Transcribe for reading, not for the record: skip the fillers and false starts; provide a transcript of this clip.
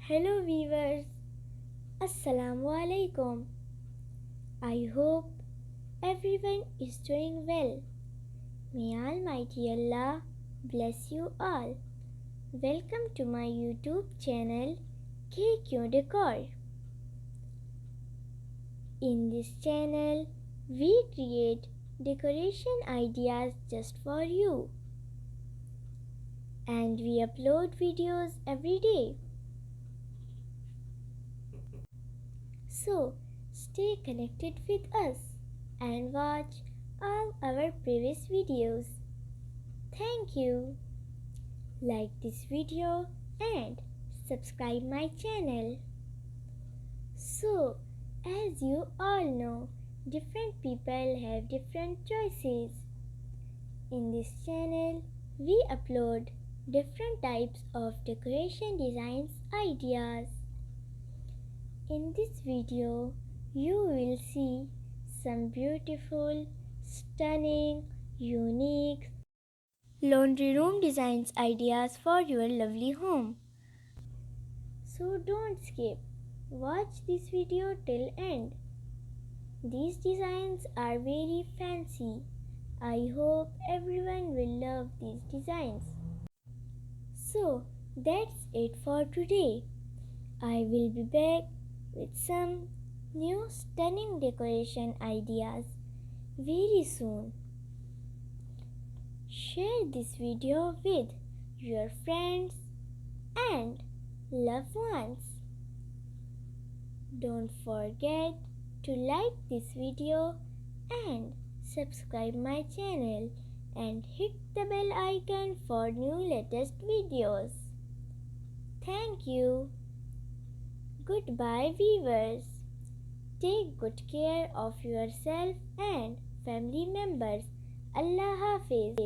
Hello viewers, Assalamu alaikum. I hope everyone is doing well. May Almighty Allah bless you all. Welcome to my YouTube channel Decor. In this channel, we create decoration ideas just for you. And we upload videos every day. So, stay connected with us and watch all our previous videos. Thank you. Like this video and subscribe my channel. So, as you all know, different people have different choices. In this channel, we upload different types of decoration designs ideas. In this video, you will see some beautiful, stunning, unique laundry room designs ideas for your lovely home. So don't skip. Watch this video till end. These designs are very fancy. I hope everyone will love these designs. So that's it for today. I will be back with some new stunning decoration ideas very soon. Share this video with your friends and loved ones. Don't forget to like this video and subscribe my channel and hit the bell icon for new latest videos. Thank you. Goodbye viewers. Take good care of yourself and family members. Allah Hafiz.